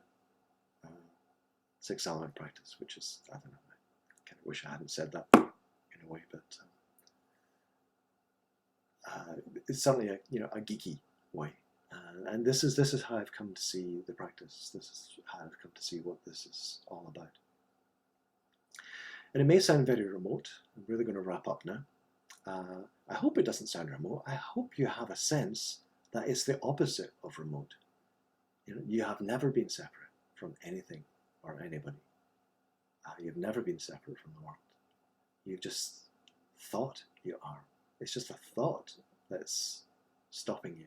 sixth element practice, which is, I don't know, I kind of wish I hadn't said that in a way, but it's certainly a geeky way. And this is how I've come to see the practice. This is how I've come to see what this is all about. And it may sound very remote. I'm really going to wrap up now. I hope it doesn't sound remote. I hope you have a sense that it's the opposite of remote. You have never been separate from anything or anybody. You've never been separate from the world. You've just thought you are. It's just a thought that's stopping you,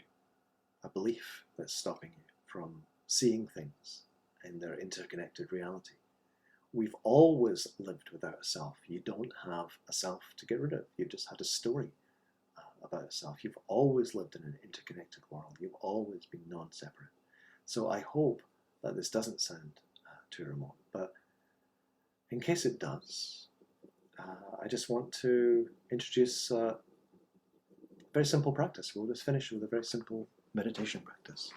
a belief that's stopping you from seeing things in their interconnected reality. We've always lived without a self. You don't have a self to get rid of. You've just had a story about a self. You've always lived in an interconnected world. You've always been non-separate. So I hope that this doesn't sound too remote, but in case it does, I just want to introduce a very simple practice. We'll just finish with a very simple meditation practice.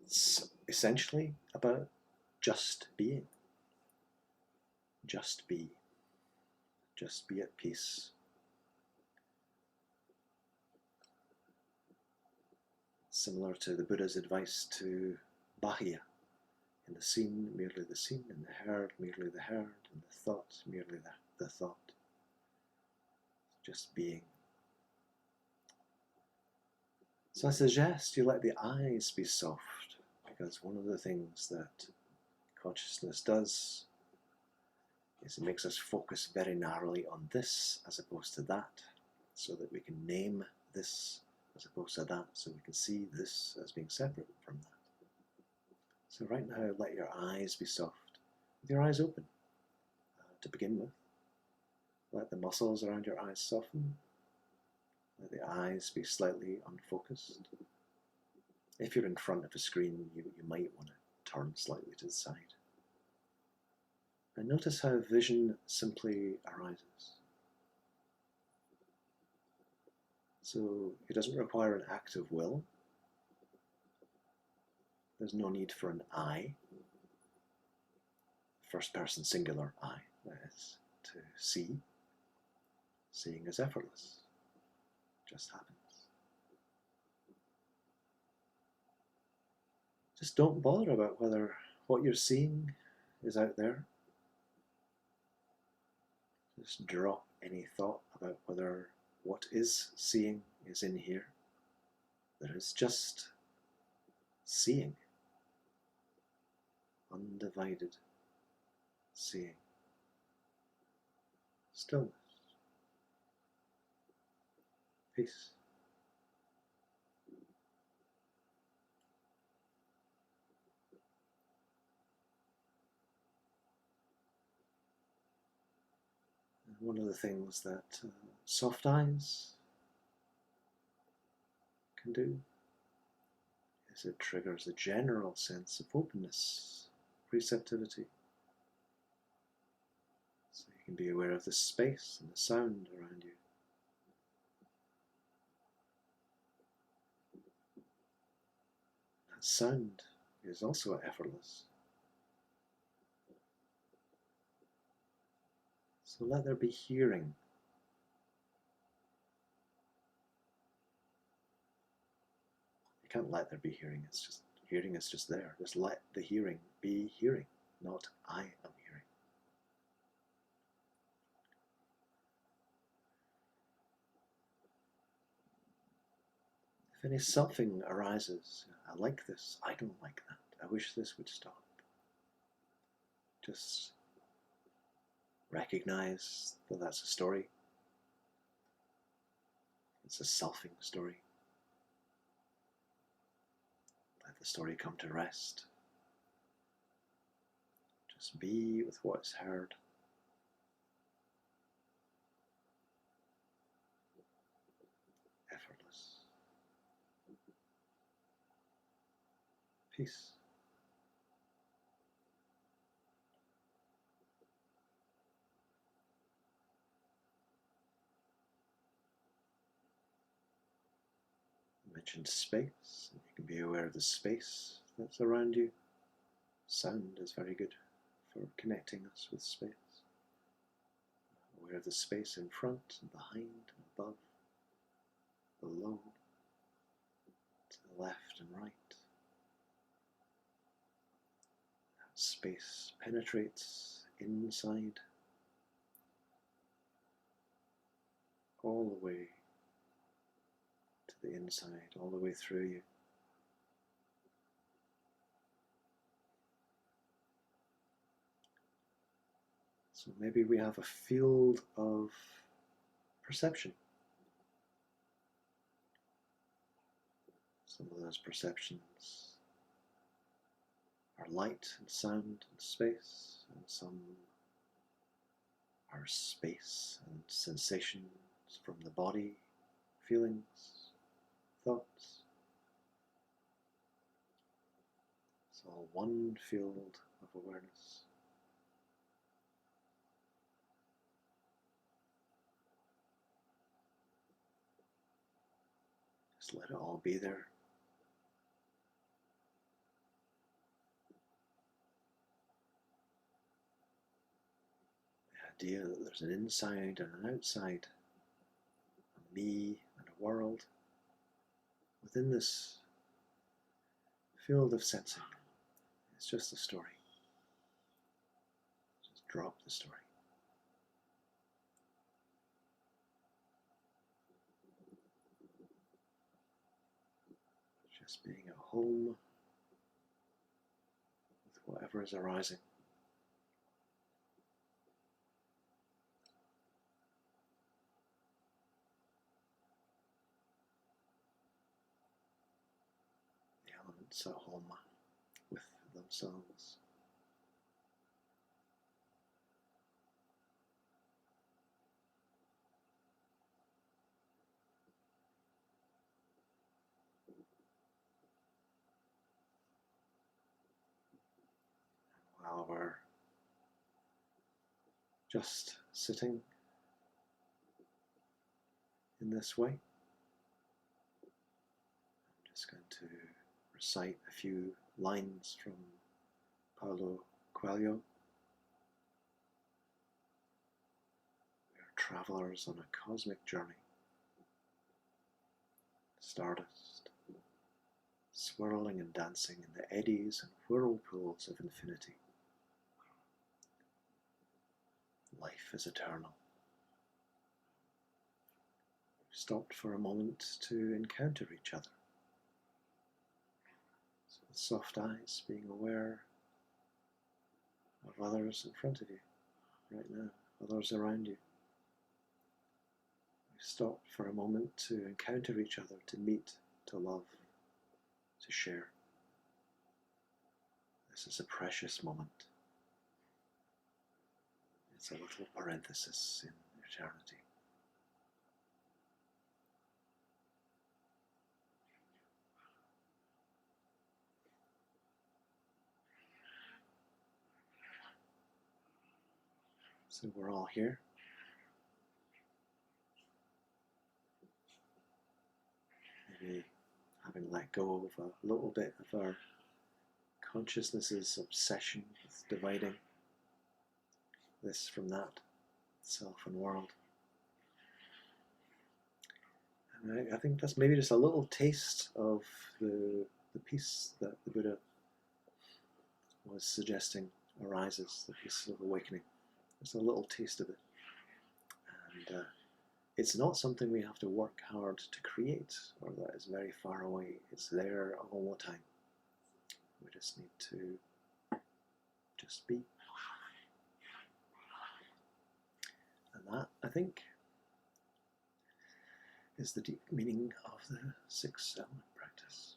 It's essentially about just being. Just be. Just be at peace. Similar to the Buddha's advice to Bahia. In the seen, merely the seen, in the heard, merely the heard, in the thought, merely the thought. Just being. So I suggest you let the eyes be soft, because one of the things that consciousness does is it makes us focus very narrowly on this as opposed to that, so that we can name this as opposed to that, so we can see this as being separate from that. So right now, let your eyes be soft, with your eyes open to begin with. Let the muscles around your eyes soften. Let the eyes be slightly unfocused. If you're in front of a screen, you might want to turn slightly to the side. And notice how vision simply arises. So it doesn't require an act of will. There's no need for an I, first person singular I, that is, to see. Seeing is effortless. It just happens. Just don't bother about whether what you're seeing is out there. Just drop any thought about whether what is seeing is in here. There is just seeing. Undivided seeing. Stillness. Peace. And one of the things that soft eyes can do is it triggers a general sense of openness, receptivity. So you can be aware of the space and the sound around you. That sound is also effortless. So let there be hearing. You can't let there be hearing, it's just hearing is just there. Just let the hearing be hearing, not I am hearing. If any something arises, I like this, I don't like that, I wish this would stop. Just recognize that that's a story. It's a selfing story. Let the story come to rest. Just be with what's heard. Effortless. Peace. I mentioned space. You can be aware of the space that's around you. Sound is very good for connecting us with space. Aware of the space in front and behind and above, below, to the left and right. That space penetrates inside, all the way to the inside, all the way through you. So maybe we have a field of perception. Some of those perceptions are light and sound and space, and some are space and sensations from the body, feelings, thoughts. It's all one field of awareness. Just let it all be there. The idea that there's an inside and an outside, a me and a world, within this field of sensing. It's just a story. Just drop the story. Just being at home with whatever is arising. The elements at home with themselves. While we're just sitting in this way, I'm just going to recite a few lines from Paulo Coelho. We are travelers on a cosmic journey. Stardust, swirling and dancing in the eddies and whirlpools of infinity. Life is eternal. We stopped for a moment to encounter each other. So with soft eyes, being aware of others in front of you right now, others around you. We stopped for a moment to encounter each other, to meet, to love, to share. This is a precious moment. It's a little parenthesis in eternity. So we're all here. Maybe having let go of a little bit of our consciousness's obsession with dividing this from that, self and world. And I think that's maybe just a little taste of the peace that the Buddha was suggesting arises, the peace of awakening. Just a little taste of it. And it's not something we have to work hard to create, or that is very far away. It's there all the time. We just need to just be. And that, I think, is the deep meaning of the six element practice.